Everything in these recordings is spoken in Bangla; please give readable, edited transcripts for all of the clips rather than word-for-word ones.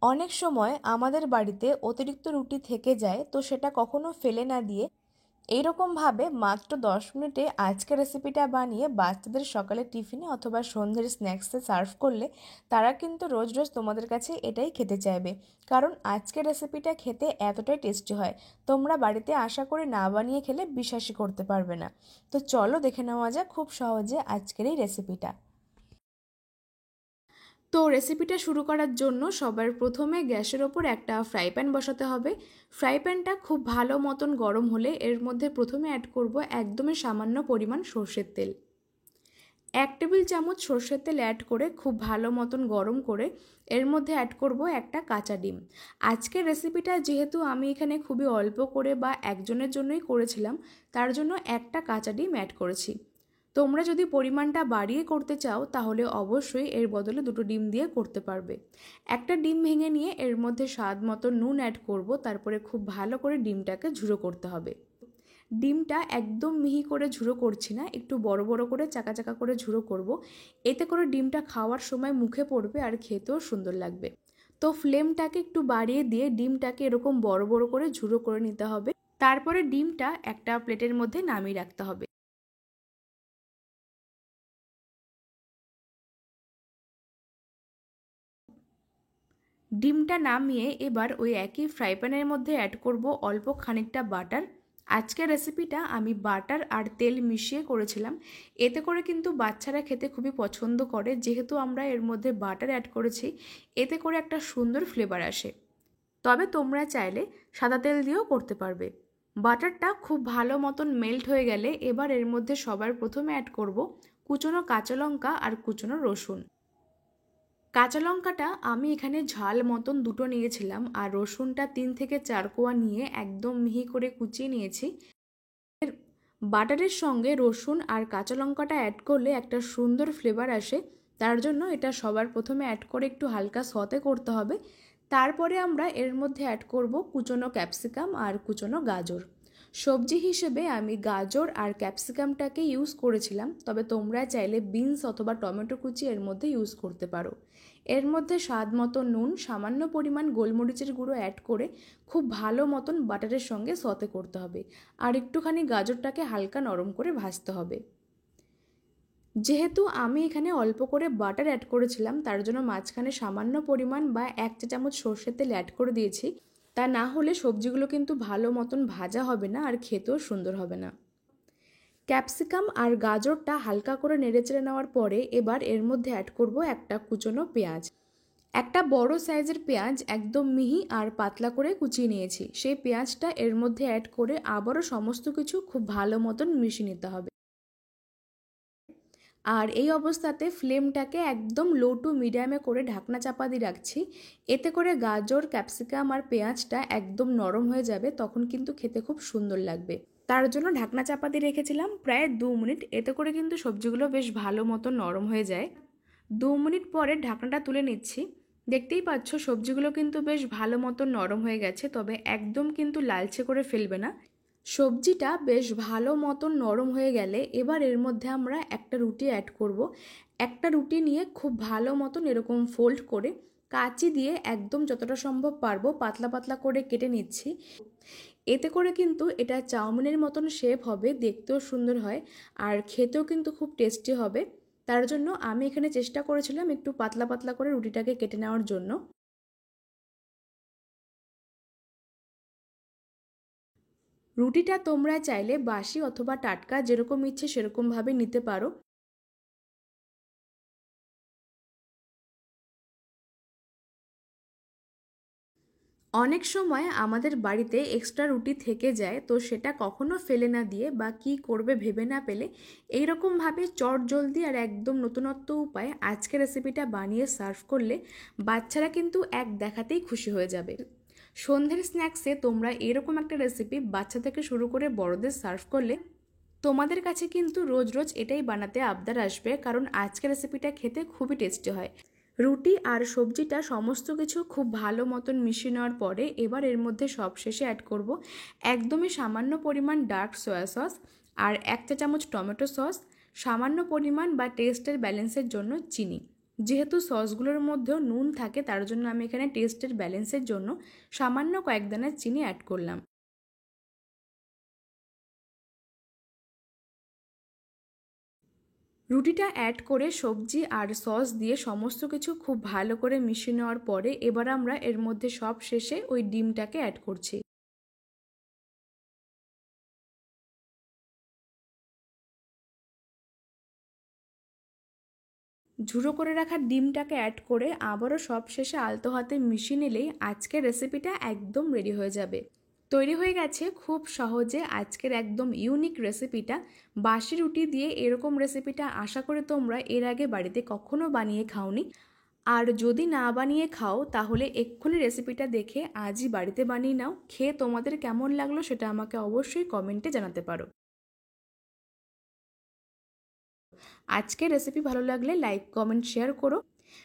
অনেক সময় আমাদের বাড়িতে অতিরিক্ত রুটি থেকে যায়, তো সেটা কখনো ফেলে না দিয়ে এইরকমভাবে মাত্র 10 মিনিটে আজকের রেসিপিটা বানিয়ে বাচ্চাদের সকালে টিফিনে অথবা সন্ধ্যের স্ন্যাক্সে সার্ভ করলে তারা কিন্তু রোজ রোজ তোমাদের কাছে এটাই খেতে চাইবে। কারণ আজকের রেসিপিটা খেতে এতটাই টেস্টি হয়, তোমরা বাড়িতে আশা করি না বানিয়ে খেলে বিশ্বাসই করতে পারবে না। তো চলো দেখে নেওয়া যাক খুব সহজে আজকের এই রেসিপিটা। তো রেসিপিটা শুরু করার জন্য সবার প্রথমে গ্যাসের ওপর একটা ফ্রাই প্যান বসাতে হবে। ফ্রাই প্যানটা খুব ভালো মতন গরম হলে এর মধ্যে প্রথমে অ্যাড করব একদমই সামান্য পরিমাণ সর্ষের তেল। 1 টেবিল চামচ সর্ষের তেল অ্যাড করে খুব ভালো মতন গরম করে এর মধ্যে অ্যাড করব একটা কাঁচা ডিম। আজকের রেসিপিটা যেহেতু আমি এখানে খুবই অল্প করে বা একজনের জন্যই করেছিলাম, তার জন্য একটা কাঁচা ডিম অ্যাড করেছি। তোমরা যদি পরিমাণটা বাড়িয়ে করতে চাও তাহলে অবশ্যই এর বদলে 2টো ডিম দিয়ে করতে পারবে। একটা ডিম ভেঙে নিয়ে এর মধ্যে স্বাদ মতো নুন অ্যাড করব, তারপরে খুব ভালো করে ডিমটাকে ঝুড়ো করতে হবে। ডিমটা একদম মিহি করে ঝুড়ো করছি না, একটু বড় বড় করে চাকা চাকা করে ঝুড়ো করব। এতে করে ডিমটা খাওয়ার সময় মুখে পড়বে আর খেতেও সুন্দর লাগবে। তো ফ্লেমটাকে একটু বাড়িয়ে দিয়ে ডিমটাকে এরকম বড় বড় করে ঝুড়ো করে নিতে হবে। তারপরে ডিমটা একটা প্লেটের মধ্যে নামিয়ে রাখতে হবে। ডিমটা নামিয়ে এবার ওই একই ফ্রাই প্যানের মধ্যে অ্যাড করব অল্প খানিকটা বাটার। আজকের রেসিপিটা আমি বাটার আর তেল মিশিয়ে করেছিলাম। এতে করে কিন্তু বাচ্চারা খেতে খুবই পছন্দ করে, যেহেতু আমরা এর মধ্যে বাটার অ্যাড করেছি। এতে করে একটা সুন্দর ফ্লেভার আসে। তবে তোমরা চাইলে সাদা তেল দিয়েও করতে পারবে। বাটারটা খুব ভালো মতন মেল্ট হয়ে গেলে এবার এর মধ্যে সবার প্রথমে অ্যাড করব কুচনো কাঁচা লঙ্কা আর কুচনো রসুন। কাঁচা লঙ্কাটা আমি এখানে ঝাল মতন 2টো নিয়েছিলাম, আর রসুনটা 3 থেকে 4 কোয়া নিয়ে একদম মিহি করে কুচিয়ে নিয়েছি। বাটারের সঙ্গে রসুন আর কাঁচা লঙ্কাটা অ্যাড করলে একটা সুন্দর ফ্লেভার আসে, তার জন্য এটা সবার প্রথমে অ্যাড করে একটু হালকা সতে করতে হবে। তারপরে আমরা এর মধ্যে অ্যাড করব কুচনো ক্যাপসিকাম আর কুচনো গাজর। সবজি হিসেবে আমি গাজর আর ক্যাপসিকামটাকে ইউজ করেছিলাম, তবে তোমরা চাইলে বিনস অথবা টমেটো কুচি এর মধ্যে ইউজ করতে পারো। এর মধ্যে স্বাদ মতো নুন, সামান্য পরিমাণ গোলমরিচের গুঁড়ো অ্যাড করে খুব ভালো মতন বাটারের সঙ্গে সতে করতে হবে, আর একটুখানি গাজরটাকে হালকা নরম করে ভাজতে হবে। যেহেতু আমি এখানে অল্প করে বাটার অ্যাড করেছিলাম, তার জন্য মাঝখানে সামান্য পরিমাণ বা 1 চা চামচ সর্ষের তেল অ্যাড করে দিয়েছি। তা না হলে সবজিগুলো কিন্তু ভালো মতন ভাজা হবে না আর খেতেও সুন্দর হবে না। ক্যাপসিকাম আর গাজরটা হালকা করে নেড়েচেড়ে নেওয়ার পরে এবার এর মধ্যে অ্যাড করব একটা কুচনো পেঁয়াজ। একটা বড় সাইজের পেঁয়াজ একদম মিহি আর পাতলা করে কুচিয়ে নিয়েছি। সেই পেঁয়াজটা এর মধ্যে অ্যাড করে আবারও সমস্ত কিছু খুব ভালো মতন মিশিয়ে নিতে হবে। আর এই অবস্থাতে ফ্লেমটাকে একদম লো টু মিডিয়ামে করে ঢাকনা চাপা দিয়ে রাখছি। এতে করে গাজর, ক্যাপসিকাম আর পেঁয়াজটা একদম নরম হয়ে যাবে, তখন কিন্তু খেতে খুব সুন্দর লাগবে। তার জন্য ঢাকনা চাপা দিয়ে রেখেছিলাম প্রায় 2 মিনিট। এতে করে কিন্তু সবজিগুলো বেশ ভালো মতো নরম হয়ে যায়। 2 মিনিট পরে ঢাকনাটা তুলে নিচ্ছি। দেখতেই পাচ্ছ সবজিগুলো কিন্তু বেশ ভালো মতো নরম হয়ে গেছে, তবে একদম কিন্তু লালচে করে ফেলবে না। সবজিটা বেশ ভালো মতন নরম হয়ে গেলে এবার এর মধ্যে আমরা একটা রুটি অ্যাড করব। একটা রুটি নিয়ে খুব ভালো মতন এরকম ফোল্ড করে কাঁচি দিয়ে একদম যতটা সম্ভব পারবো পাতলা পাতলা করে কেটে নিচ্ছি। এতে করে কিন্তু এটা চাউমিনের মতন শেপ হবে, দেখতেও সুন্দর হয় আর খেতেও কিন্তু খুব টেস্টি হবে। তার জন্য আমি এখানে চেষ্টা করেছিলাম একটু পাতলা পাতলা করে রুটিটাকে কেটে নেওয়ার জন্য। রুটিটা তোমরা চাইলে বাসি অথবা টাটকা যেরকম ইচ্ছে সেরকমভাবে নিতে পারো। অনেক সময় আমাদের বাড়িতে এক্সট্রা রুটি থেকে যায়, তো সেটা কখনো ফেলে না দিয়ে বা কী করবে ভেবে না পেলে এইরকমভাবে চটজলদি আর একদম নতুনত্ব উপায়ে আজকের রেসিপিটা বানিয়ে সার্ভ করলে বাচ্চারা কিন্তু এক দেখাতেই খুশি হয়ে যাবে। সন্ধ্যের স্ন্যাক্সে তোমরা এরকম একটা রেসিপি বাচ্চা থেকে শুরু করে বড়দের সার্ভ করলে তোমাদের কাছে কিন্তু রোজ রোজ এটাই বানাতে আবদার আসবে, কারণ আজকের রেসিপিটা খেতে খুবই টেস্টি হয়। রুটি আর সবজিটা সমস্ত কিছু খুব ভালো মতন মিশিয়ে নেওয়ার পরে এবার এর মধ্যে সবশেষে অ্যাড করব একদমই সামান্য পরিমাণ ডার্ক সয়া সস আর 1 চা চামচ টমেটো সস, সামান্য পরিমাণ বা টেস্টের ব্যালেন্সের জন্য চিনি। যেহেতু সসগুলোর মধ্যেও নুন থাকে তার জন্য আমি এখানে টেস্টের ব্যালেন্সের জন্য সামান্য কয়েক দানা চিনি অ্যাড করলাম। রুটিটা অ্যাড করে সবজি আর সস দিয়ে সমস্ত কিছু খুব ভালো করে মিশিয়ে নেওয়ার পরে এবার আমরা এর মধ্যে সব শেষে ওই ডিমটাকে অ্যাড করছি। ঝুড়ো করে রাখা ডিমটাকে অ্যাড করে আবারও সব শেষে আলতো হাতে মিশিয়ে নিলেই আজকের রেসিপিটা একদম রেডি হয়ে যাবে। তৈরি হয়ে গেছে খুব সহজে আজকের একদম ইউনিক রেসিপিটা। বাসি রুটি দিয়ে এরকম রেসিপিটা আশা করি তোমরা এর আগে বাড়িতে কখনো বানিয়ে খাওনি। আর যদি না বানিয়ে খাও তাহলে এক্ষুনি রেসিপিটা দেখে আজই বাড়িতে বানিয়ে নাও। খেয়ে তোমাদের কেমন লাগলো সেটা আমাকে অবশ্যই কমেন্টে জানাতে পারো। আজকের রেসিপি ভালো লাগলে লাইক কমেন্ট শেয়ার করো।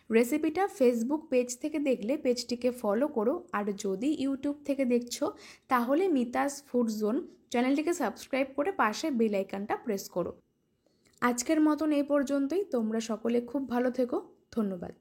রেসিপিটা ফেসবুক পেজ থেকে দেখলে পেজটিকে ফলো করো, আর যদি ইউটিউব থেকে দেখছো তাহলে মিতাস ফুড জোন চ্যানেলটিকে সাবস্ক্রাইব করে পাশে বেল আইকনটা প্রেস করো। আজকের মতন এই পর্যন্তই। তোমরা সকলে খুব ভালো থেকো। ধন্যবাদ।